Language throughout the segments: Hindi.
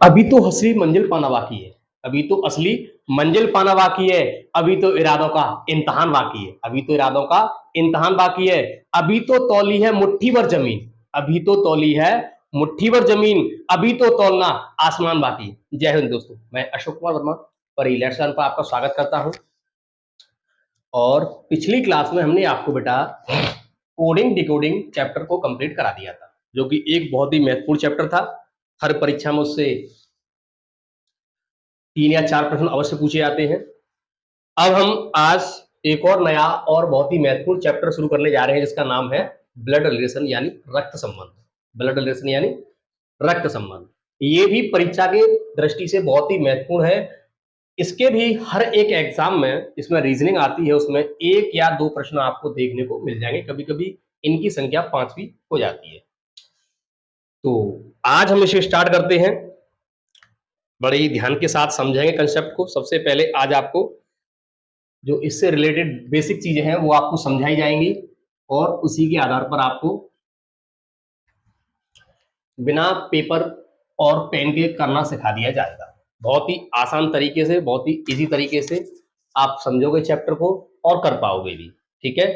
अभी तो असली मंजिल पाना बाकी है। अभी तो असली मंजिल पाना बाकी है। अभी तो इरादों का इम्तिहान बाकी है। अभी तो इरादों का इम्तिहान बाकी है। अभी तो तौली है मुट्ठी भर जमीन। अभी तो तौली है मुट्ठी भर जमीन। अभी तो तौलना आसमान बाकी है। जय हिंद दोस्तों, मैं अशोक कुमार वर्मा पर लेट्स लर्न पर आपका स्वागत करता हूं। और पिछली क्लास में हमने आपको बेटा कोडिंग डिकोडिंग चैप्टर को कंप्लीट करा दिया था, जो कि एक बहुत ही महत्वपूर्ण चैप्टर था। हर परीक्षा में उससे 3 या 4 प्रश्न अवश्य पूछे जाते हैं। अब हम आज एक और नया और बहुत ही महत्वपूर्ण चैप्टर शुरू करने जा रहे हैं, जिसका नाम है ब्लड रिलेशन यानी रक्त संबंध। ब्लड रिलेशन यानी रक्त संबंध। ये भी परीक्षा के दृष्टि से बहुत ही महत्वपूर्ण है। इसके भी हर एक एग्जाम में इसमें रीजनिंग आती है, उसमें 1 या 2 प्रश्न आपको देखने को मिल जाएंगे। कभी कभी इनकी संख्या 5 भी हो जाती है। तो आज हम इसे स्टार्ट करते हैं। बड़े ही ध्यान के साथ समझेंगे कंसेप्ट को। सबसे पहले आज आपको जो इससे रिलेटेड बेसिक चीजें हैं वो आपको समझाई जाएंगी, और उसी के आधार पर आपको बिना पेपर और पेन के करना सिखा दिया जाएगा। बहुत ही आसान तरीके से, बहुत ही इजी तरीके से आप समझोगे चैप्टर को और कर पाओगे भी। ठीक है,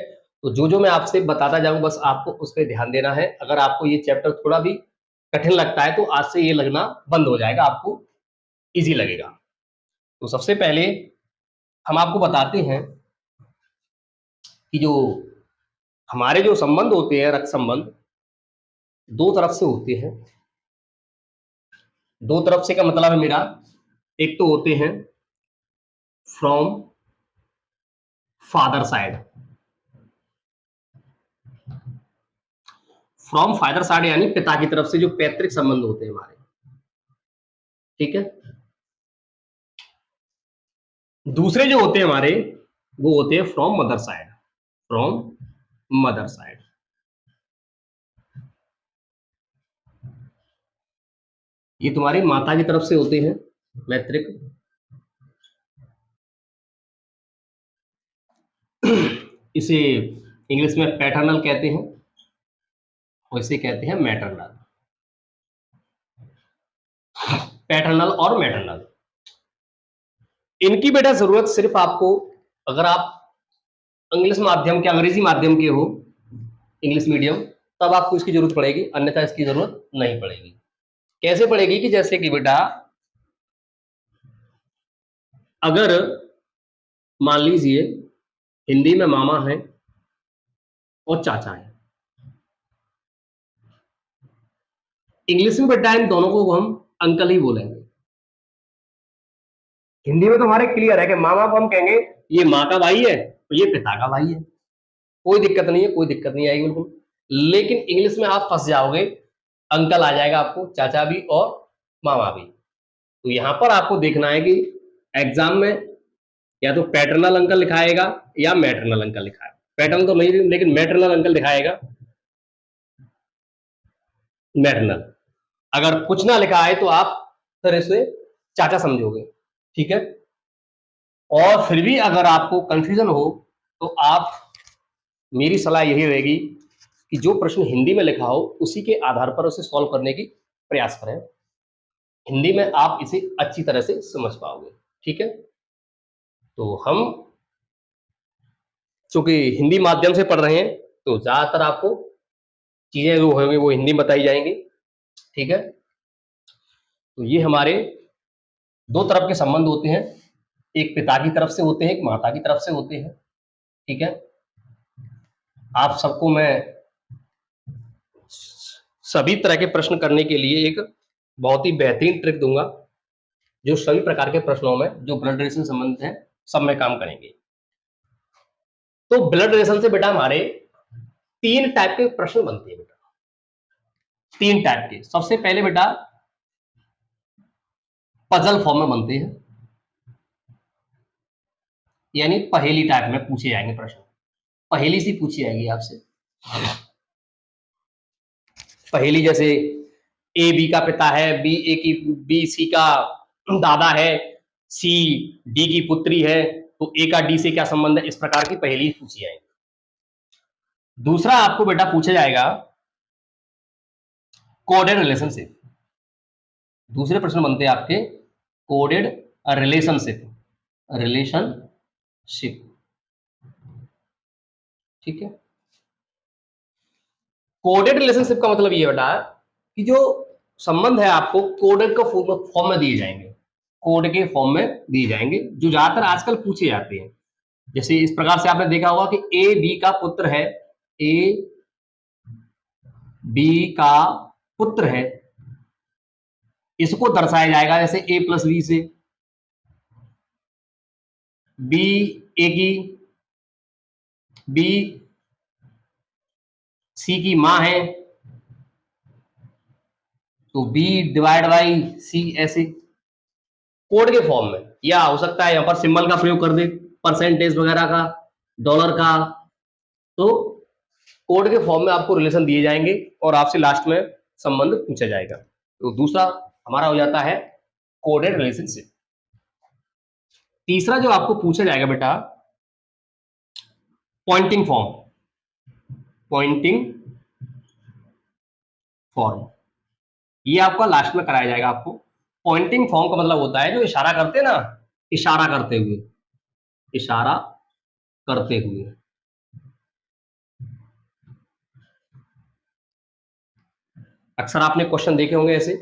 तो जो जो मैं आपसे बताता जाऊं बस आपको उस पर ध्यान देना है। अगर आपको ये चैप्टर थोड़ा भी कठिन लगता है तो आज से ये लगना बंद हो जाएगा, आपको इजी लगेगा। तो सबसे पहले हम आपको बताते हैं कि जो हमारे जो संबंध होते हैं, रक्त संबंध, 2 तरफ से होते हैं। 2 तरफ से का मतलब है मेरा, एक तो होते हैं from father side. From father side यानी पिता की तरफ से जो पैतृक संबंध होते हैं हमारे। ठीक है, दूसरे जो होते हैं हमारे वो होते हैं from mother side. From mother side. ये तुम्हारी माता की तरफ से होते हैं पैतृक। इसे इंग्लिश में पैटर्नल कहते हैं, और इसे कहते हैं मैटरनल। पैटर्नल और मैटरनल, इनकी बेटा जरूरत सिर्फ आपको, अगर आप इंग्लिश माध्यम के, अंग्रेजी माध्यम के हो, इंग्लिश मीडियम, तब आपको इसकी जरूरत पड़ेगी, अन्यथा इसकी जरूरत नहीं पड़ेगी। कैसे पड़ेगी कि जैसे कि बेटा अगर मान लीजिए हिंदी में मामा है और चाचा है, इंग्लिश में बेटा इन दोनों को हम अंकल ही बोलेंगे। हिंदी में तो हमारे क्लियर है कि मामा को हम कहेंगे ये माँ का भाई है तो ये पिता का भाई है, कोई दिक्कत नहीं है, कोई दिक्कत नहीं आएगी बिल्कुल। लेकिन इंग्लिश में आप फंस जाओगे, अंकल आ जाएगा आपको, चाचा भी और मामा भी। तो यहां पर आपको देखना है कि एग्जाम में या तो पैटर्नल अंकल लिखाएगा या मैटरनल अंकल लिखाएगा। पैटर्नल तो नहीं, लेकिन मैटरनल अंकल दिखाएगा, मैटरनल। अगर कुछ ना लिखा है तो आप फिर इसे चाचा समझोगे। ठीक है, और फिर भी अगर आपको कंफ्यूजन हो तो आप, मेरी सलाह यही रहेगी कि जो प्रश्न हिंदी में लिखा हो उसी के आधार पर उसे सॉल्व करने की प्रयास करें। हिंदी में आप इसे अच्छी तरह से समझ पाओगे। ठीक है, तो हम चूंकि हिंदी माध्यम से पढ़ रहे हैं तो ज्यादातर आपको चीजें जो होंगी वो हिंदी में बताई जाएंगी। ठीक है, तो ये हमारे 2 तरफ के संबंध होते हैं, एक पिता की तरफ से होते हैं, एक माता की तरफ से होते हैं। ठीक है, आप सबको मैं सभी तरह के प्रश्न करने के लिए एक बहुत ही बेहतरीन ट्रिक दूंगा, जो सभी प्रकार के प्रश्नों में जो ब्लड रिलेशन संबंध है सब में काम करेंगे। तो ब्लड रिलेशन से बेटा हमारे 3 टाइप के प्रश्न बनते हैं बेटा, 3 टाइप के। सबसे पहले बेटा पजल फॉर्म में बनते हैं, यानी पहेली टाइप में पूछे जाएंगे प्रश्न। पहेली सी पूछी जाएगी आपसे, पहेली जैसे ए बी का पिता है, बी सी का दादा है, सी डी की पुत्री है, तो ए का डी से क्या संबंध है, इस प्रकार की पहेली पूछी जाएगी। दूसरा आपको बेटा पूछा जाएगा कोऑर्डिनेट रिलेशनशिप। दूसरे प्रश्न बनते हैं आपके कोडेड रिलेशनशिप, रिलेशनशिप, ठीक है। कोडेड रिलेशनशिप का मतलब ये बेटा कि जो संबंध है आपको कोडेड का फॉर्म में दिए जाएंगे, कोड के फॉर्म में दिए जाएंगे, जो ज्यादातर आजकल पूछे जाते हैं। जैसे इस प्रकार से आपने देखा होगा कि ए बी का पुत्र है, ए बी का पुत्र है, इसको दर्शाया जाएगा जैसे ए प्लस बी से, बी ए की, बी सी की मां है, तो बी डिवाइड बाई सी, ऐसे कोड के फॉर्म में। या हो सकता है यहां पर सिंबल का प्रयोग कर दे, परसेंटेज वगैरह का, डॉलर का, तो कोड के फॉर्म में आपको रिलेशन दिए जाएंगे और आपसे लास्ट में संबंध पूछा जाएगा। तो दूसरा हमारा हो जाता है कोडेड रिलेशनशिप। तीसरा जो आपको पूछा जाएगा बेटा पॉइंटिंग फॉर्म, पॉइंटिंग फॉर्म, ये आपका लास्ट में कराया जाएगा आपको। पॉइंटिंग फॉर्म का मतलब होता है जो इशारा करते हैं ना, इशारा करते हुए, इशारा करते हुए। अक्सर आपने क्वेश्चन देखे होंगे ऐसे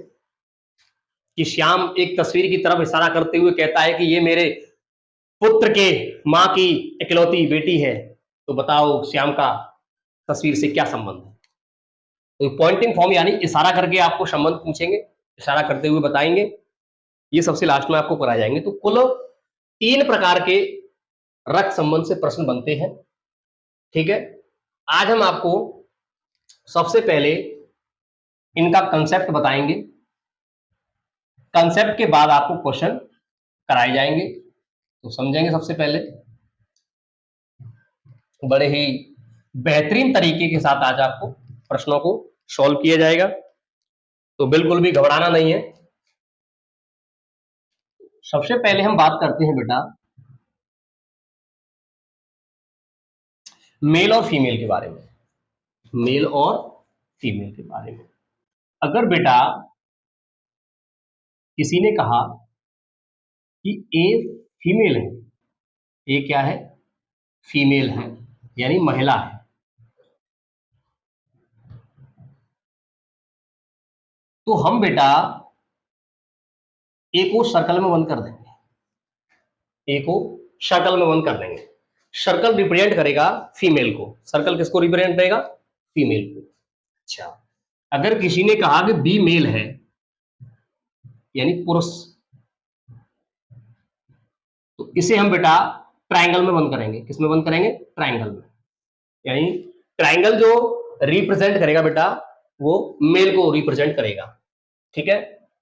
कि श्याम एक तस्वीर की तरफ इशारा करते हुए कहता है कि ये मेरे पुत्र के मां की इकलौती बेटी है, तो बताओ श्याम का तस्वीर से क्या संबंध है। तो पॉइंटिंग फॉर्म यानी इशारा करके आपको संबंध पूछेंगे, इशारा करते हुए बताएंगे, ये सबसे लास्ट में आपको कराए जाएंगे। तो कुल 3 प्रकार के रक्त संबंध से प्रश्न बनते हैं, ठीक है। आज हम आपको सबसे पहले इनका कंसेप्ट बताएंगे, कंसेप्ट के बाद आपको क्वेश्चन कराए जाएंगे। तो समझेंगे सबसे पहले, बड़े ही बेहतरीन तरीके के साथ आज आपको प्रश्नों को सॉल्व किया जाएगा, तो बिल्कुल भी घबराना नहीं है। सबसे पहले हम बात करते हैं बेटा मेल और फीमेल के बारे में, मेल और फीमेल के बारे में। अगर बेटा किसी ने कहा कि ए फीमेल है, ए क्या है, फीमेल है यानी महिला है, तो हम बेटा ए को सर्कल में बंद कर देंगे, ए को सर्कल में बंद कर देंगे। सर्कल रिप्रेजेंट करेगा फीमेल को, सर्कल किसको रिप्रेजेंट करेगा, फीमेल को। अच्छा, अगर किसी ने कहा कि बी मेल है यानी पुरुष, तो इसे हम बेटा ट्रायंगल में बंद करेंगे, किसमें बंद करेंगे, ट्रायंगल में। यानी ट्रायंगल जो रिप्रेजेंट करेगा बेटा वो मेल को रिप्रेजेंट करेगा, ठीक है।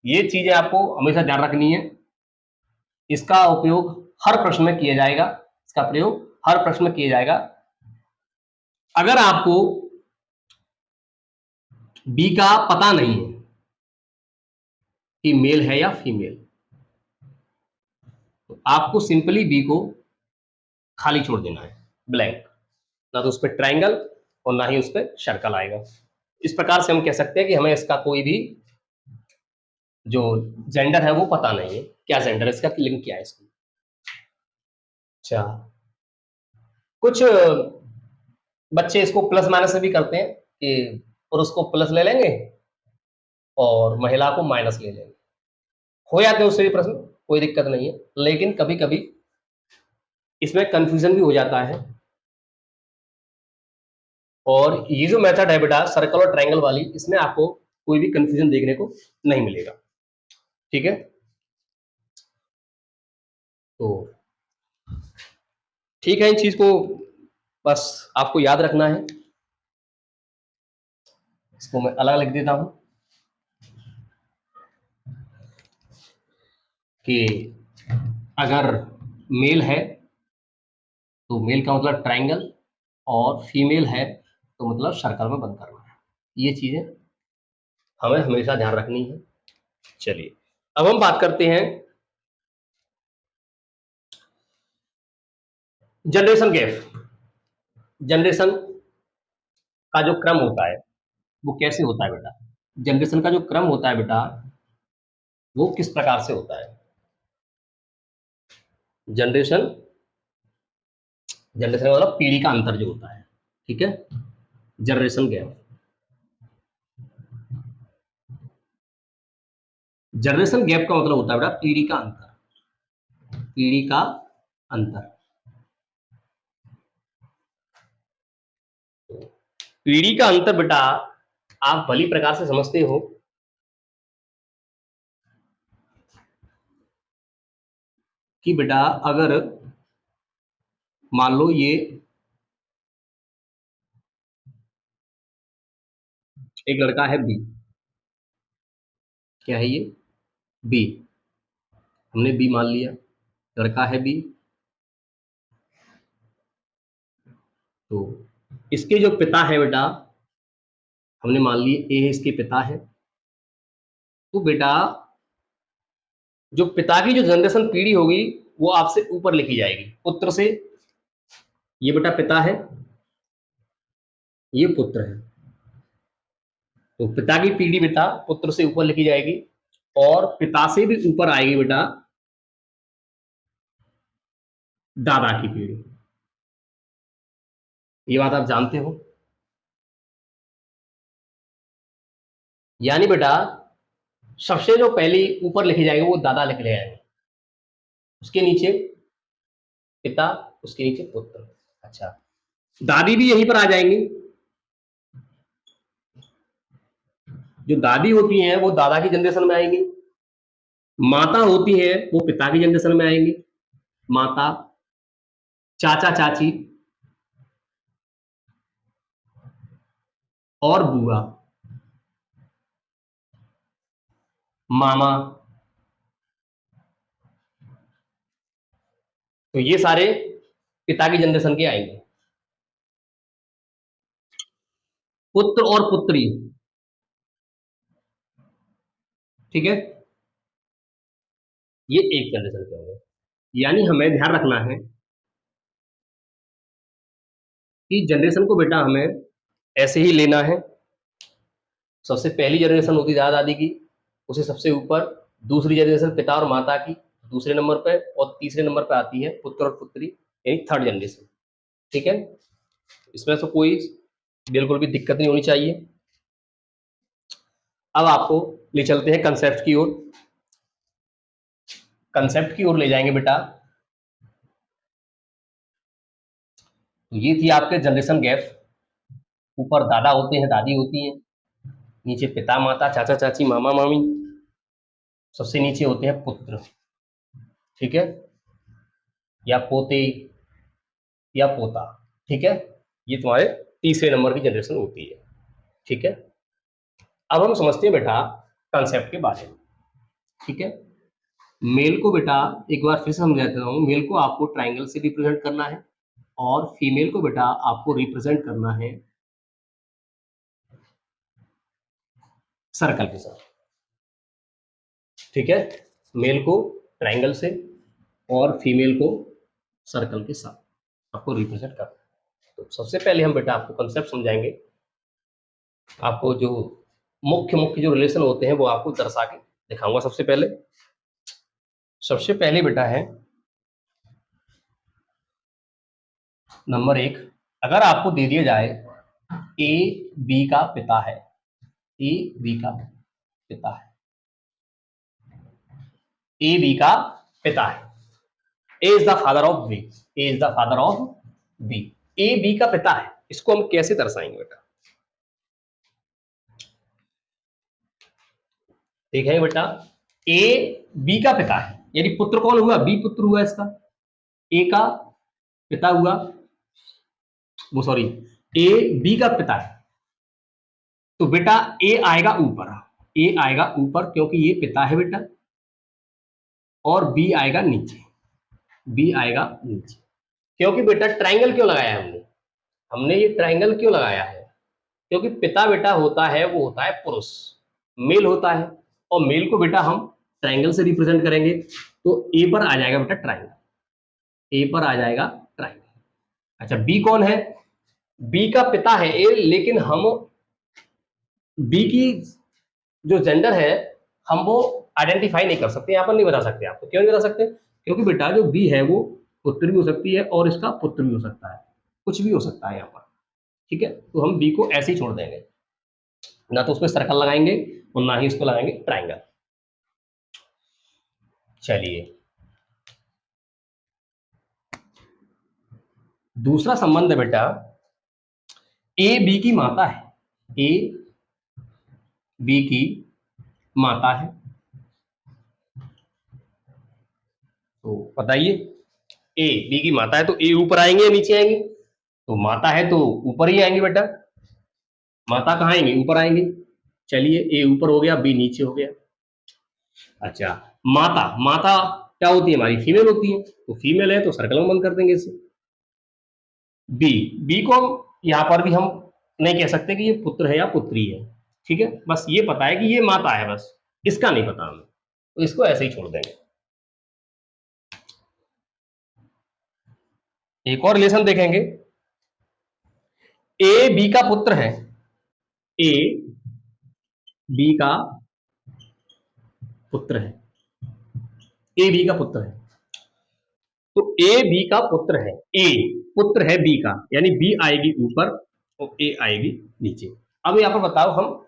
ये चीजें आपको हमेशा ध्यान रखनी है, इसका उपयोग हर प्रश्न में किया जाएगा, इसका प्रयोग हर प्रश्न में किया जाएगा। अगर आपको बी का पता नहीं है कि मेल है या फीमेल, तो आपको सिंपली बी को खाली छोड़ देना है, ब्लैंक, ना तो उस पर ट्रायंगल और ना ही उस पर सर्कल आएगा। इस प्रकार से हम कह सकते हैं कि हमें इसका कोई भी जो जेंडर है वो पता नहीं है, क्या जेंडर है इसका, लिंक क्या है इसको। अच्छा, कुछ बच्चे इसको प्लस माइनस में भी करते हैं कि पुरुष को प्लस ले लेंगे और महिला को माइनस ले लेंगे, हो जाते हैं उससे भी प्रश्न, कोई दिक्कत नहीं है। लेकिन कभी कभी इसमें कंफ्यूजन भी हो जाता है, और ये जो मेथड है बेटा सर्कल और ट्रायंगल वाली, इसमें आपको कोई भी कंफ्यूजन देखने को नहीं मिलेगा, ठीक है। तो ठीक है, इन चीज को बस आपको याद रखना है। इसको मैं अलग लिख देता हूं कि अगर मेल है तो मेल का मतलब ट्रायंगल, और फीमेल है तो मतलब सर्कल में बंद करना है। ये चीजें हमें हमेशा ध्यान रखनी है। चलिए अब हम बात करते हैं जनरेशन गैप। जनरेशन का जो क्रम होता है वो कैसे होता है बेटा, जनरेशन का जो क्रम होता है बेटा वो किस प्रकार से होता है। जनरेशन जनरेशन मतलब पीढ़ी का अंतर जो होता है, ठीक है, जनरेशन गैप। जनरेशन गैप का मतलब होता है बेटा पीढ़ी का अंतर, पीढ़ी का अंतर। पीढ़ी का अंतर बेटा आप भली प्रकार से समझते हो कि बेटा अगर मान लो ये एक लड़का है बी, क्या है ये, बी, हमने बी मान लिया, लड़का है बी, तो इसके जो पिता है बेटा हमने मान लिए ए इसके पिता है। तो बेटा जो पिता की जो जनरेशन पीढ़ी होगी वो आपसे ऊपर लिखी जाएगी पुत्र से। ये बेटा पिता है, ये पुत्र है, तो पिता की पीढ़ी बेटा पुत्र से ऊपर लिखी जाएगी और पिता से भी ऊपर आएगी बेटा दादा की पीढ़ी। ये बात आप जानते हो। यानी बेटा सबसे जो पहली ऊपर लिखी जाएगी वो दादा लिख जाएंगे, उसके नीचे पिता, उसके नीचे पुत्र। अच्छा, दादी भी यहीं पर आ जाएंगी। जो दादी होती हैं वो दादा की जनरेशन में आएंगी, माता होती है वो पिता की जनरेशन में आएंगी, माता, चाचा चाची और बुआ, मामा, तो ये सारे पिता की जनरेशन के आएंगे। पुत्र और पुत्री, ठीक है, ये एक जनरेशन के होंगे। यानी हमें ध्यान रखना है कि जनरेशन को बेटा हमें ऐसे ही लेना है। सबसे पहली जनरेशन होती है दादा दादी की, उसे सबसे ऊपर, दूसरी जनरेशन पिता और माता की दूसरे नंबर पर, और तीसरे नंबर पर आती है पुत्र और पुत्री यानी थर्ड जनरेशन, ठीक है। इसमें तो कोई बिल्कुल भी दिक्कत नहीं होनी चाहिए। अब आपको ले चलते हैं कंसेप्ट की ओर, कंसेप्ट की ओर ले जाएंगे बेटा। तो ये थी आपके जनरेशन गैप, ऊपर दादा होते हैं, दादी होती हैं, नीचे पिता माता चाचा चाची मामा मामी, सबसे नीचे होते हैं पुत्र, ठीक है, या पोते या पोता, ठीक है। ये तुम्हारे तीसरे नंबर की जनरेशन होती है, ठीक है। अब हम समझते हैं बेटा कंसेप्ट के बारे में, ठीक है। मेल को बेटा एक बार फिर से समझा देता हूँ, मेल को आपको ट्राइंगल से रिप्रेजेंट करना है और फीमेल को बेटा आपको रिप्रेजेंट करना है सर्कल के साथ, ठीक है। मेल को ट्राइंगल से और फीमेल को सर्कल के साथ आपको रिप्रेजेंट करना है। तो सबसे पहले हम बेटा आपको कंसेप्ट समझाएंगे, आपको जो मुख्य मुख्य जो रिलेशन होते हैं वो आपको दर्शा के दिखाऊंगा। सबसे पहले बेटा है नंबर एक, अगर आपको दे दिया जाए ए बी का पिता है, ए बी का पिता है, ए बी का पिता है, A is the father of B, A is the father of B, A B का पिता है, इसको हम कैसे दर्शाएंगे बेटा, देखेंगे बेटा। ए बी का पिता है यानी पुत्र कौन हुआ, बी पुत्र हुआ इसका, ए का पिता हुआ, वो सॉरी, ए बी का पिता है, तो बेटा ए आएगा ऊपर, ए आएगा ऊपर क्योंकि ये पिता है बेटा, और बी आएगा नीचे, बी आएगा नीचे। क्योंकि बेटा ट्राइंगल क्यों लगाया है हमने, हमने ये ट्राइंगल क्यों लगाया है, क्योंकि पिता बेटा होता है वो होता है पुरुष, मेल होता है, और मेल को बेटा हम ट्राइंगल से रिप्रेजेंट करेंगे, तो ए पर आ जाएगा बेटा ट्राइंगल, ए पर आ जाएगा ट्राइंगल। अच्छा, बी कौन है, बी का पिता है ए, लेकिन हम बी की जो जेंडर है हम वो आइडेंटिफाई नहीं कर सकते, यहाँ पर नहीं बता सकते आपको। क्यों नहीं बता सकते? क्योंकि बेटा जो बी है वो पुत्र भी हो सकती है और इसका पुत्र भी हो सकता है, कुछ भी हो सकता है यहाँ पर। ठीक है, तो हम बी को ऐसे ही छोड़ देंगे, ना तो उस पर सर्कल लगाएंगे और ना ही उसको लगाएंगे ट्राइंगल। चलिए दूसरा संबंध है बेटा, ए बी की माता है, ए बी की माता है। तो बताइए, ए बी की माता है तो ए ऊपर आएंगे या नीचे आएंगे? तो माता है तो ऊपर ही आएंगे बेटा, माता कहाँ आएंगे? ऊपर आएंगे। चलिए ए ऊपर हो गया, बी नीचे हो गया। अच्छा, माता माता क्या होती है हमारी? फीमेल होती है, तो फीमेल है तो सर्कल में बंद कर देंगे इसे। बी बी को हम यहाँ पर भी हम नहीं कह सकते कि ये पुत्र है या पुत्री है। ठीक है, बस ये पता है कि ये माता है, बस इसका नहीं पता हमें, तो इसको ऐसे ही छोड़ देंगे। एक और रिलेशन देखेंगे, ए बी का पुत्र है, ए बी का पुत्र है, ए बी का पुत्र है। तो ए बी का पुत्र है, ए पुत्र है बी का, यानी बी आएगी ऊपर और ए आएगी नीचे। अब यहाँ पर बताओ,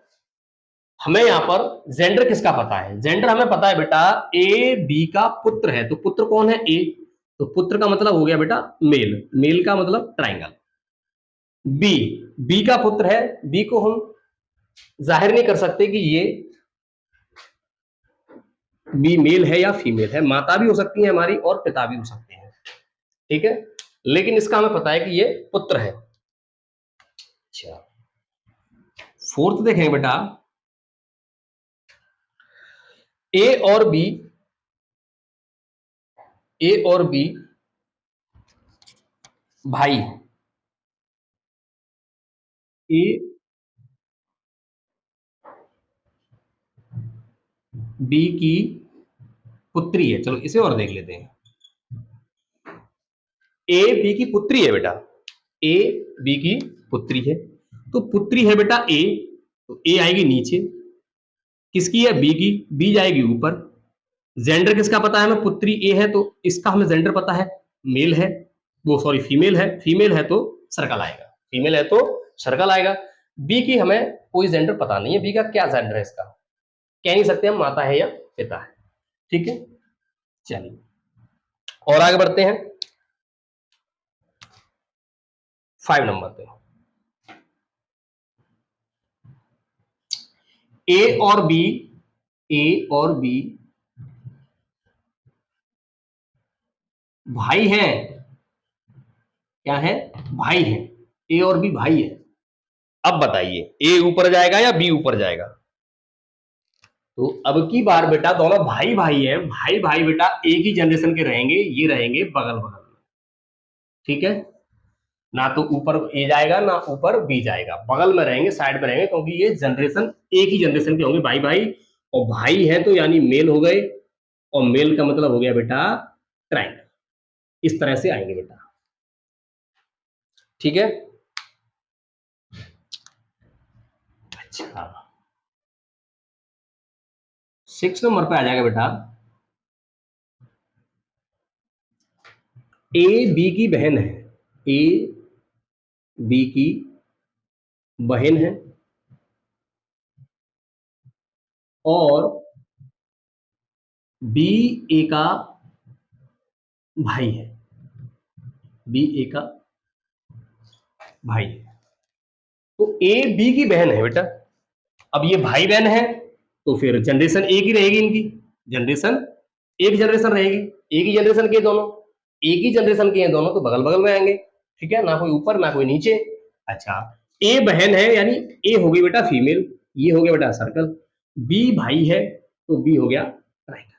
हमें यहाँ पर जेंडर किसका पता है? जेंडर हमें पता है बेटा, ए बी का पुत्र है, तो पुत्र कौन है? ए, तो पुत्र का मतलब हो गया बेटा मेल, मेल का मतलब ट्राइंगल। बी बी का पुत्र है, बी को हम जाहिर नहीं कर सकते कि ये बी मेल है या फीमेल है, माता भी हो सकती है हमारी और पिता भी हो सकते हैं। ठीक है, लेकिन इसका हमें पता है कि ये पुत्र है। अच्छा, फोर्थ देखें बेटा, ए और बी, ए और बी भाई, ए बी की पुत्री है। चलो इसे और देख लेते हैं, ए बी की पुत्री है बेटा, ए बी की पुत्री है, तो पुत्री है बेटा ए, तो ए आएगी नीचे, किसकी है? बी की, बी जाएगी ऊपर। जेंडर किसका पता है हमें? पुत्री ए है तो इसका हमें जेंडर पता है, मेल है, वो सॉरी फीमेल है, फीमेल है तो सर्कल आएगा, फीमेल है तो सर्कल आएगा। बी की हमें कोई जेंडर पता नहीं है, बी का क्या जेंडर है इसका कह नहीं सकते हम, माता है या पिता है। ठीक है, चलिए और आगे बढ़ते हैं 5 नंबर पे। ए और बी, ए और बी भाई हैं, क्या है? भाई है, ए और बी भाई है। अब बताइए ए ऊपर जाएगा या बी ऊपर जाएगा? तो अब की बार बेटा दोनों भाई भाई हैं, भाई भाई बेटा एक ही जनरेशन के रहेंगे, ये रहेंगे बगल बगल में। ठीक है, ना तो ऊपर ए जाएगा ना ऊपर बी जाएगा, बगल में रहेंगे, साइड में रहेंगे, क्योंकि ये जनरेशन एक ही जनरेशन के होंगे, भाई भाई। और भाई है तो यानी मेल हो गए, और मेल का मतलब हो गया बेटा ट्राइंगल, इस तरह से आएंगे बेटा। ठीक है, अच्छा 6 नंबर पे आ जाएगा बेटा, ए बी की बहन है, ए बी की बहन है और बी ए का भाई है, बी ए का भाई है, तो ए बी की बहन है बेटा। अब ये भाई बहन है तो फिर जनरेशन एक ही रहेगी इनकी, जनरेशन एक जनरेशन रहेगी, एक ही जनरेशन के दोनों, एक ही जनरेशन के हैं दोनों, तो बगल बगल में आएंगे। ठीक है, ना कोई ऊपर ना कोई नीचे। अच्छा, ए बहन है यानी ए हो गई बेटा फीमेल, ये हो गया बेटा सर्कल, बी भाई है तो बी हो गया ट्राइंगल,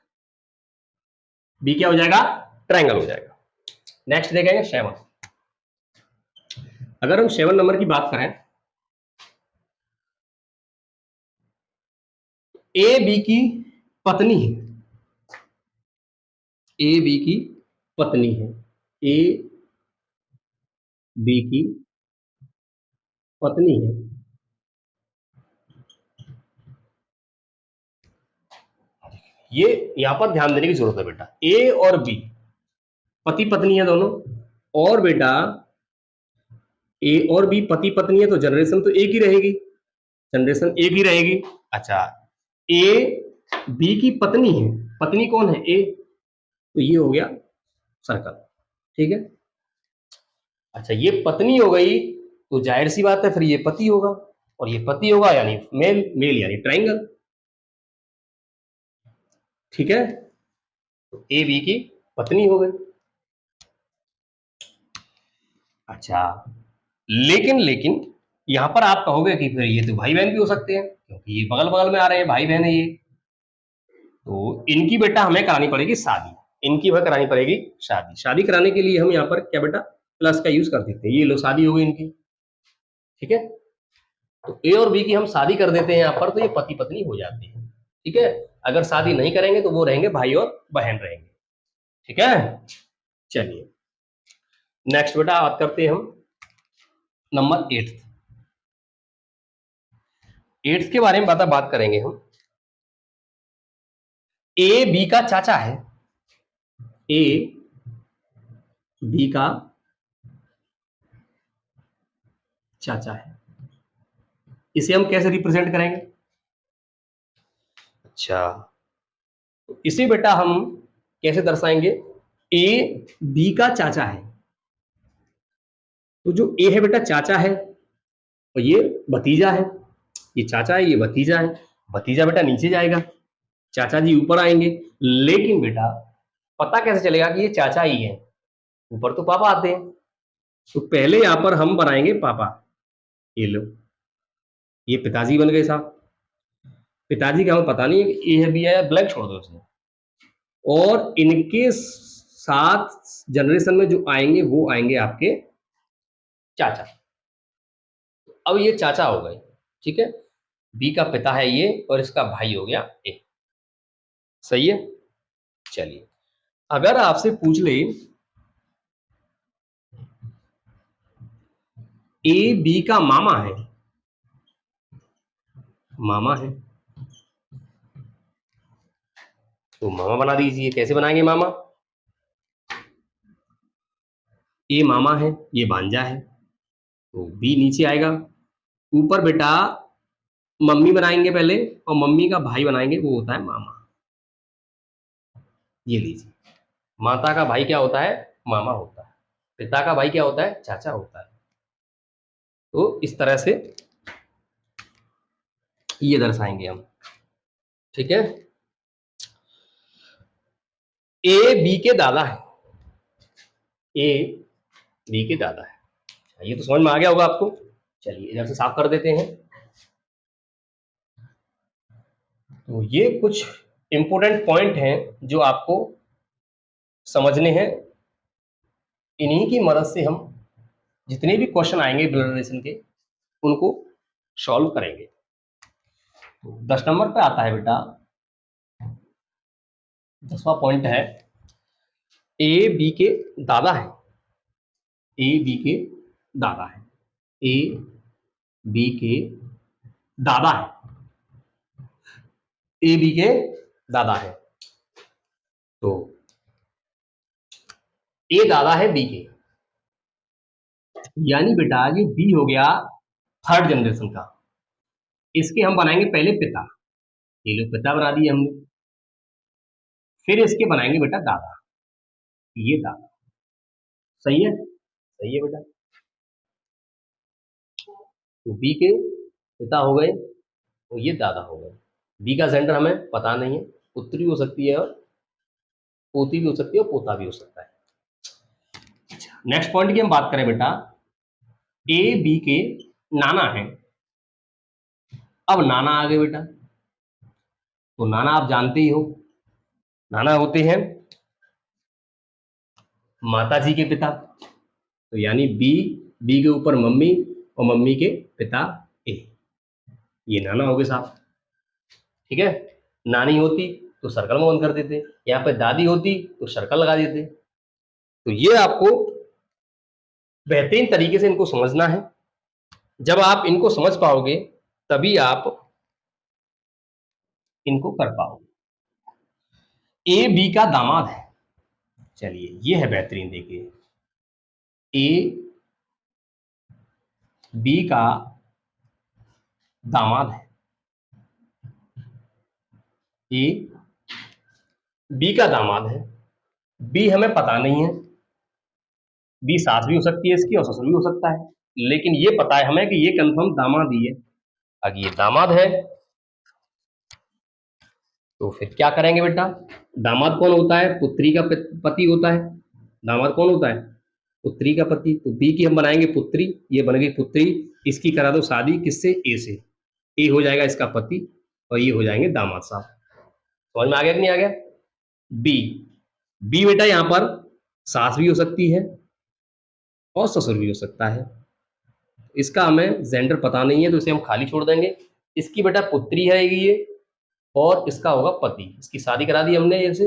बी क्या हो जाएगा? ट्राइंगल हो जाएगा। नेक्स्ट देखेंगे 7। अगर हम 7 नंबर की बात करें, ए बी की पत्नी है, ए बी की पत्नी है, ए बी की पत्नी है, ये यहां पर ध्यान देने की जरूरत है बेटा, ए और बी पति पत्नी है दोनों, और बेटा ए और बी पति पत्नी है तो जनरेशन तो एक ही रहेगी, जनरेशन एक ही रहेगी। अच्छा, ए बी की पत्नी है, पत्नी कौन है? ए, तो ये हो गया सर्कल, ठीक है। अच्छा, ये पत्नी हो गई तो जाहिर सी बात है फिर ये पति होगा, और ये पति होगा यानी मेल, मेल यानी ट्राइंगल, ठीक है। तो ए बी की पत्नी हो गई। अच्छा, लेकिन लेकिन यहां पर आप कहोगे कि फिर ये तो भाई बहन भी हो सकते हैं, क्योंकि ये बगल बगल में आ रहे हैं, भाई बहन है ये, तो इनकी बेटा हमें करानी पड़ेगी शादी, इनकी वह करानी पड़ेगी शादी। शादी कराने के लिए हम यहाँ पर क्या बेटा, प्लस का यूज कर देते हैं। ये लो शादी हो गई इनकी, ठीक है। तो ए और बी की हम शादी कर देते हैं यहाँ पर, तो ये पति पत्नी हो जाते हैं, ठीक है। अगर शादी नहीं करेंगे तो वो रहेंगे भाई और बहन रहेंगे, ठीक है। चलिए नेक्स्ट बेटा बात करते हैं हम नंबर 8 के बारे में बात करेंगे हम। ए बी का चाचा है, ए बी का चाचा है, इसे हम कैसे रिप्रेजेंट करेंगे? अच्छा, तो इसे बेटा हम कैसे दर्शाएंगे? ए बी का चाचा है, तो जो ए है बेटा चाचा है और ये भतीजा है, ये चाचा है ये भतीजा है, भतीजा बेटा नीचे जाएगा, चाचा जी ऊपर आएंगे। लेकिन बेटा पता कैसे चलेगा कि ये चाचा ही है? ऊपर तो पापा आते हैं, तो पहले यहां पर हम बनाएंगे पापा, ये लो, ये पिताजी बन गए साहब। पिताजी का हमें पता नहीं है कि ए है बी है, ब्लैंक छोड़ दो उसमें। और इनके साथ जनरेशन में जो आएंगे वो आएंगे आपके चाचा। अब ये चाचा हो गए, ठीक है। बी का पिता है ये और इसका भाई हो गया ए, सही है। चलिए, अगर आपसे पूछ ले ए बी का मामा है, मामा है, तो मामा बना दीजिए। कैसे बनाएंगे मामा? ए मामा है, ये भांजा है, तो बी नीचे आएगा। ऊपर बेटा मम्मी बनाएंगे पहले, और मम्मी का भाई बनाएंगे, वो होता है मामा। ये लीजिए, माता का भाई क्या होता है? मामा होता है। पिता का भाई क्या होता है? चाचा होता है। तो इस तरह से ये दर्शाएंगे हम, ठीक है। ए बी के दादा है, ए बी के दादा है। ये तो समझ में आ गया होगा आपको। चलिए इधर से साफ कर देते हैं। तो ये कुछ इंपॉर्टेंट पॉइंट हैं जो आपको समझने हैं। इन्हीं की मदद से हम जितने भी क्वेश्चन आएंगे ब्लड रिलेशन के उनको सॉल्व करेंगे। तो 10 नंबर पे आता है बेटा, 10वां पॉइंट है ए बी के दादा है, ए बी के दादा है, ए बी के दादा है, ए बी के दादा है। तो ए दादा है बी के, यानी बेटा ये बी हो गया थर्ड जनरेशन का। इसके हम बनाएंगे पहले पिता, ये लोग पिता बना दिए हमने। फिर इसके बनाएंगे बेटा दादा, ये दादा। सही है, सही है बेटा। तो बी के पिता हो गए, तो ये दादा हो गए। बी का जेंडर हमें पता नहीं है, पुत्री हो सकती है और पोती भी हो सकती है और पोता भी हो सकता है। नेक्स्ट पॉइंट की हम बात करें बेटा, ए बी के नाना है। अब नाना आ गए बेटा, तो नाना आप जानते ही हो, नाना होते हैं माता जी के पिता, तो यानी बी, बी के ऊपर मम्मी और मम्मी के पिता ए, ये नाना हो गए साहब, ठीक है। नानी होती तो सर्कल में बंद कर देते, यहाँ पे दादी होती तो सर्कल लगा देते। तो ये आपको बेहतरीन तरीके से इनको समझना है। जब आप इनको समझ पाओगे तभी आप इनको कर पाओगे। ए बी का दामाद है। चलिए ये है बेहतरीन, देखिए ए बी का दामाद है। ए बी का दामाद है। बी हमें पता नहीं है, बी सास भी हो सकती है इसकी और ससुर भी हो सकता है, लेकिन ये पता है हमें कि ये कंफर्म दामाद ही है। अगर ये दामाद है तो फिर क्या करेंगे बेटा, दामाद कौन होता है, पुत्री का पति होता है। दामाद कौन होता है, पुत्री का पति। तो बी की हम बनाएंगे पुत्री, ये बन गई पुत्री। इसकी करा दो शादी किससे, ए से। ए हो जाएगा इसका पति और ये हो जाएंगे दामाद साहब। समझ में आ गया कि नहीं आ गया। बी, बी बेटा यहाँ पर सास भी हो सकती है और ससुर भी हो सकता है। इसका हमें जेंडर पता नहीं है तो इसे हम खाली छोड़ देंगे। इसकी बेटा पुत्री है ये, और इसका होगा पति। इसकी शादी करा दी हमने ये से,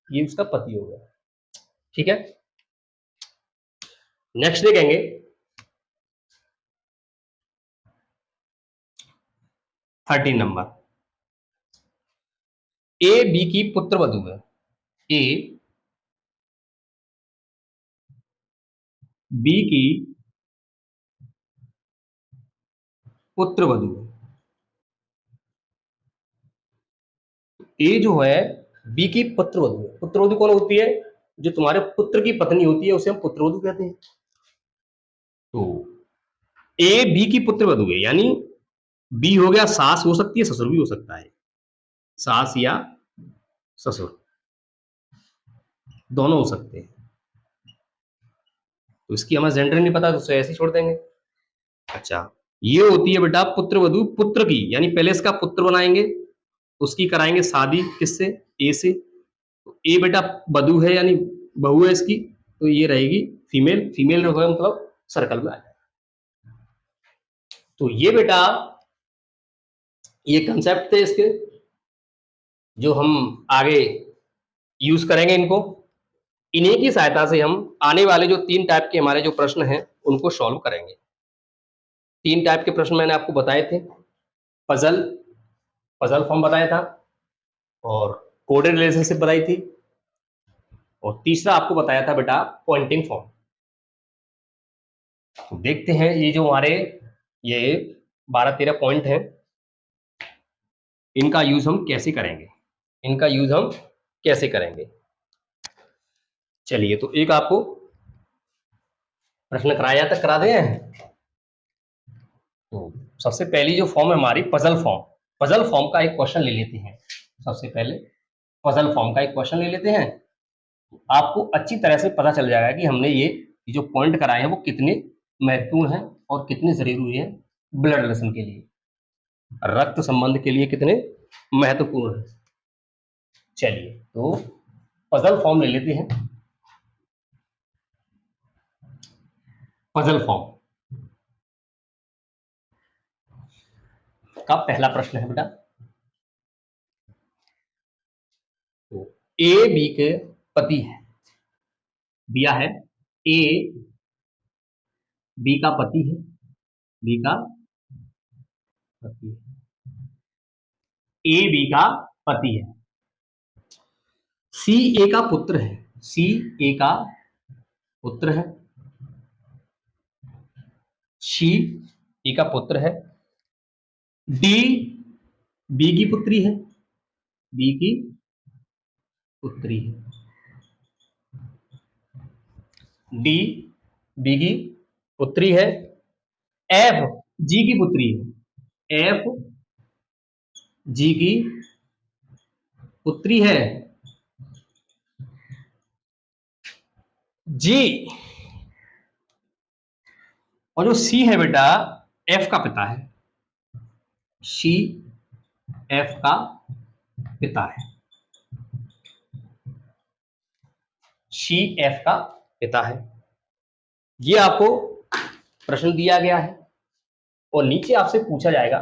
ये उसका पति हो गया। ठीक है, नेक्स्ट देखेंगे 13 नंबर। ए बी की पुत्र वधू है। ए बी की पुत्र वधू है। ए जो है बी की पुत्र वधू है। पुत्र वधू कौन होती है, जो तुम्हारे पुत्र की पत्नी होती है उसे हम पुत्र वधू कहते हैं। तो ए बी की पुत्र वधू है, यानी बी हो गया सास हो सकती है, ससुर भी हो सकता है। सास या ससुर दोनों हो सकते हैं। तो इसकी हमें जेंडर नहीं पता तो उसे ऐसे ही छोड़ देंगे। अच्छा, ये होती है बेटा पुत्र वधू, पुत्र की, यानी पहले इसका पुत्र बनाएंगे, उसकी कराएंगे शादी किससे, ए से। तो ए बेटा वधू है यानी बहू है इसकी, तो ये रहेगी फीमेल। फीमेल होगा मतलब सर्कल में आ जाएगा। तो ये बेटा ये कंसेप्ट थे इसके, जो हम आगे यूज करेंगे इनको। इन्हीं की सहायता से हम आने वाले जो 3 टाइप के हमारे जो प्रश्न हैं उनको सॉल्व करेंगे। 3 टाइप के प्रश्न मैंने आपको बताए थे। पजल, पजल फॉर्म बताया था, और कोडेड रिलेशनशिप बताई थी, और तीसरा आपको बताया था बेटा पॉइंटिंग फॉर्म। तो देखते हैं ये जो हमारे ये 12-13 पॉइंट हैं, इनका यूज हम कैसे करेंगे, इनका यूज हम कैसे करेंगे। चलिए, तो एक आपको प्रश्न कराया तक करा दें। तो सबसे पहली जो फॉर्म है हमारी पजल फॉर्म। पजल फॉर्म का एक क्वेश्चन ले लेते हैं। सबसे पहले पजल फॉर्म का एक क्वेश्चन ले लेते हैं। आपको अच्छी तरह से पता चल जाएगा कि हमने ये जो पॉइंट कराए हैं वो कितने महत्वपूर्ण हैं और कितने जरूरी है ब्लड रिलेशन के लिए, रक्त संबंध के लिए कितने महत्वपूर्ण है। चलिए, तो पजल फॉर्म ले लेते हैं। पजल फॉर्म का पहला प्रश्न है बेटा, तो ए बी के पति है, दिया है ए बी का पति है, बी का पति है, ए बी का पति है। सी ए का पुत्र है, सी ए का पुत्र है, सी ए का पुत्र है। डी बी की पुत्री है, बी की पुत्री है। डी बी की पुत्री है। एफ जी की पुत्री है, एफ जी की पुत्री है। जी, और जो सी है बेटा एफ का पिता है, सी एफ का पिता है, सी एफ का पिता है। ये आपको प्रश्न दिया गया है और नीचे आपसे पूछा जाएगा,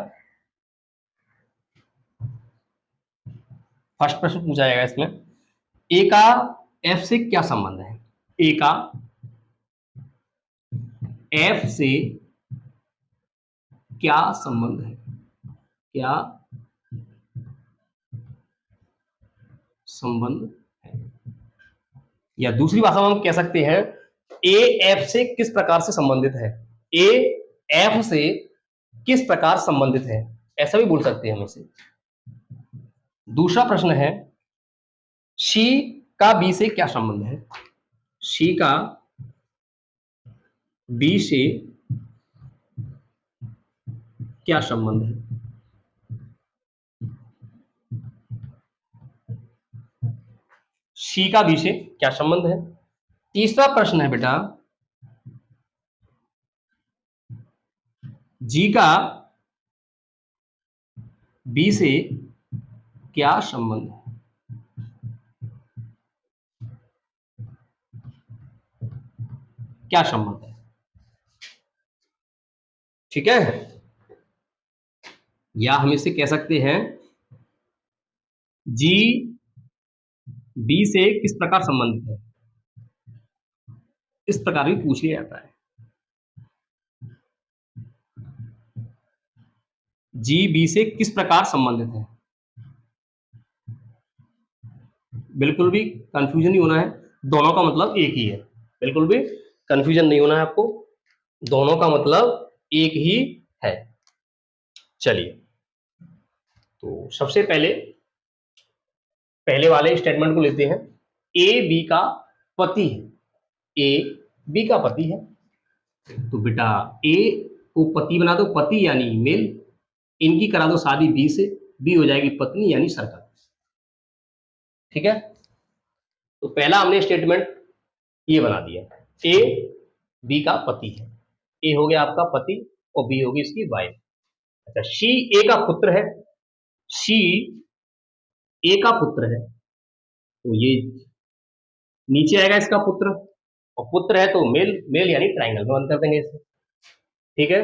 फर्स्ट प्रश्न पूछा जाएगा इसमें, ए का एफ से क्या संबंध है, ए का एफ से क्या संबंध है, क्या संबंध या दूसरी भाषा में हम कह सकते हैं ए एफ से किस प्रकार से संबंधित है, ए एफ से किस प्रकार संबंधित है, ऐसा भी बोल सकते हैं हम इसे। दूसरा प्रश्न है सी का बी से क्या संबंध है, सी का बी से क्या संबंध है। सी का बी से क्या संबंध है। तीसरा प्रश्न है बेटा जी का बी से क्या संबंध है। क्या संबंध है, ठीक है। या हम इसे कह सकते हैं जी बी से किस प्रकार संबंधित है, इस प्रकार भी पूछ लिया जाता है। जी बी से किस प्रकार संबंधित है, बिल्कुल भी कंफ्यूजन नहीं होना है, दोनों का मतलब एक ही है, बिल्कुल भी कंफ्यूजन नहीं होना है आपको, दोनों का मतलब एक ही है। चलिए, तो सबसे पहले पहले वाले स्टेटमेंट को लेते हैं। ए बी का पति है, ए बी का पति है, तो बेटा ए को पति बना दो, पति यानी मेल, इनकी करा दो शादी बी से, बी हो जाएगी पत्नी यानी सर्कल, ठीक है। तो पहला हमने स्टेटमेंट ये बना दिया, ए बी का पति है, ए हो गया आपका पति और बी होगी इसकी वाइफ। अच्छा, सी ए का पुत्र है, सी ए का पुत्र है, तो ये नीचे आएगा इसका पुत्र, और पुत्र है तो मेल, मेल यानी ट्राइंगल में बंद कर देंगे इसे, ठीक है।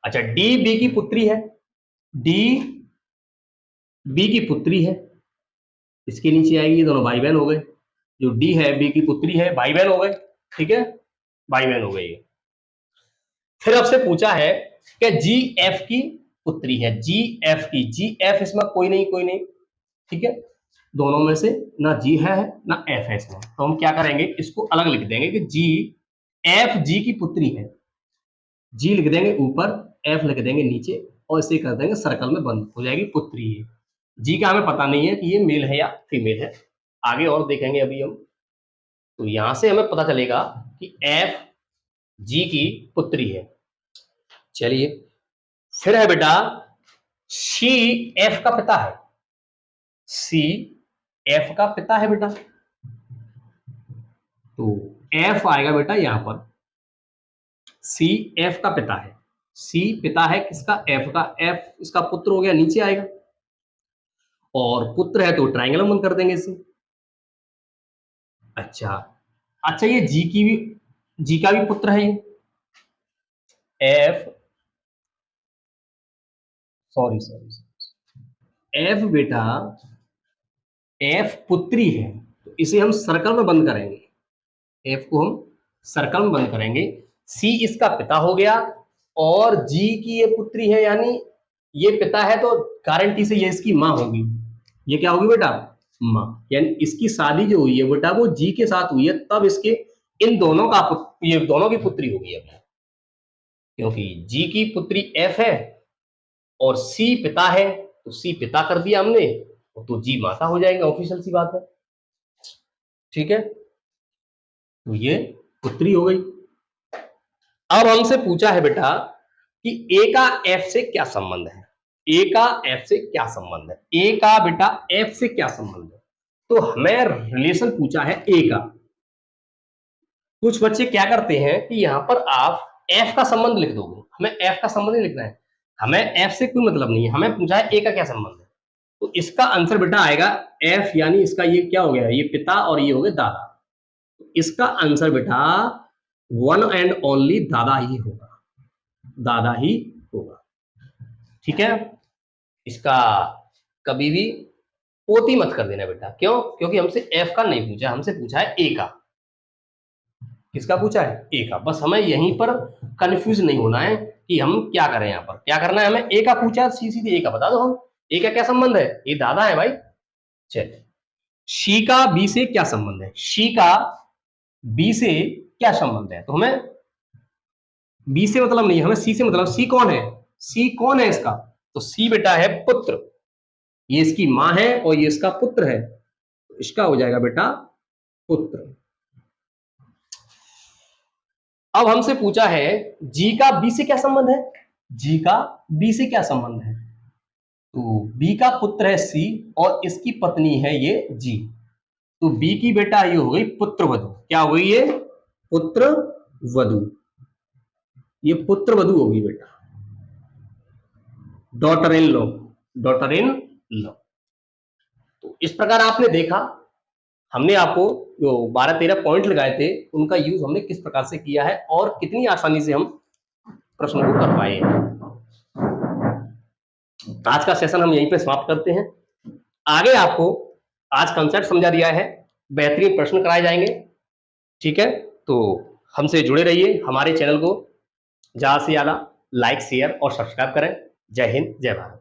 अच्छा, डी बी की पुत्री है, डी बी की पुत्री है, इसके नीचे आएगी, ये दोनों भाई बहन हो गए, जो डी है बी की पुत्री है, भाई बहन हो गए, ठीक है, भाई बहन हो गई। फिर आपसे पूछा है कि जी एफ की पुत्री है, जी एफ की, जी एफ इसमें कोई नहीं, ठीक है, दोनों में से ना जी है ना एफ है इसमें, तो हम क्या करेंगे, इसको अलग लिख देंगे कि जी एफ जी की पुत्री है, जी लिख देंगे ऊपर, एफ लिख देंगे नीचे, और इसे कर देंगे सर्कल में बंद, हो जाएगी पुत्री है। जी का हमें पता नहीं है कि ये मेल है या फीमेल है, आगे और देखेंगे अभी हम। तो यहां से हमें पता चलेगा कि एफ जी की पुत्री है। चलिए, फिर है बेटा सी एफ का पिता है, सी एफ का पिता है बेटा, तो एफ आएगा बेटा यहां पर, सी एफ का पिता है, सी पिता है किसका, एफ का, एफ इसका पुत्र हो गया, नीचे आएगा, और पुत्र है तो ट्राइंगल बंद कर देंगे इसे। अच्छा, अच्छा ये जी की भी, जी का भी पुत्र है ये, एफ, सॉरी सॉरी, एफ बेटा, एफ पुत्री है, तो इसे हम सर्कल में बंद करेंगे, एफ को हम सर्कल में बंद करेंगे, सी इसका पिता हो गया, और जी की ये पुत्री है, यानी ये पिता है तो गारंटी से ये इसकी माँ होगी, ये क्या होगी बेटा, माँ, यानी इसकी शादी जो हुई है बेटा वो जी के साथ हुई है, तब इसके इन दोनों का ये दोनों की पुत्री होगी अब, क्योंकि जी की पुत्री एफ है और सी पिता है, तो सी पिता कर दिया हमने, तो जी माता हो जाएंगे, ऑफिशियल सी बात है, ठीक है, तो ये पुत्री हो गई। अब हमसे पूछा है बेटा कि ए का एफ से क्या संबंध है, ए का एफ से क्या संबंध है, ए का बेटा एफ से क्या संबंध है, तो हमें रिलेशन पूछा है ए का। कुछ बच्चे क्या करते हैं कि यहां पर आप एफ का संबंध लिख दोगे, हमें एफ का संबंध नहीं लिखना है, हमें एफ से कोई मतलब नहीं है, हमें पूछा है ए का क्या संबंध है, तो इसका आंसर बेटा आएगा एफ, यानी इसका ये क्या हो गया, ये पिता और ये हो गए दादा, इसका आंसर बेटा वन एंड ओनली दादा ही होगा, दादा ही होगा, ठीक है। इसका कभी भी पोती मत कर देना बेटा, क्यों, क्योंकि हमसे एफ का नहीं पूछा, हमसे पूछा है ए का, किसका पूछा है, ए का, बस हमें यहीं पर कंफ्यूज नहीं होना है कि हम क्या करें, यहाँ पर क्या करना है, हमें ए का पूछा, सीधे ए का बता दो हम, ए का क्या संबंध है, ये दादा है भाई। चलिए, शी का बी से क्या संबंध है, शी का बी से क्या संबंध है, तो हमें बी से मतलब नहीं, हमें सी से मतलब, सी कौन है, सी कौन है इसका, तो सी बेटा है पुत्र, ये इसकी मां है और ये इसका पुत्र है, तो इसका हो जाएगा बेटा पुत्र। अब हमसे पूछा है जी का बी से क्या संबंध है, जी का बी से क्या संबंध है, तो बी का पुत्र है सी और इसकी पत्नी है ये जी, तो बी की बेटा ये हो गई पुत्र वधु, क्या हो गई ये पुत्र वधु, ये पुत्र वधु होगी बेटा, daughter in law, daughter in law. तो इस प्रकार आपने देखा, हमने आपको जो 12-13 पॉइंट लगाए थे उनका यूज हमने किस प्रकार से किया है और कितनी आसानी से हम प्रश्न को कर पाए हैं। आज का सेशन हम यहीं पे समाप्त करते हैं। आगे आपको आज कंसेप्ट समझा दिया है, बेहतरीन प्रश्न कराए जाएंगे, ठीक है, तो हमसे जुड़े रहिए, हमारे चैनल को ज्यादा से ज्यादा लाइक शेयर और सब्सक्राइब करें। जय हिंद, जय भारत।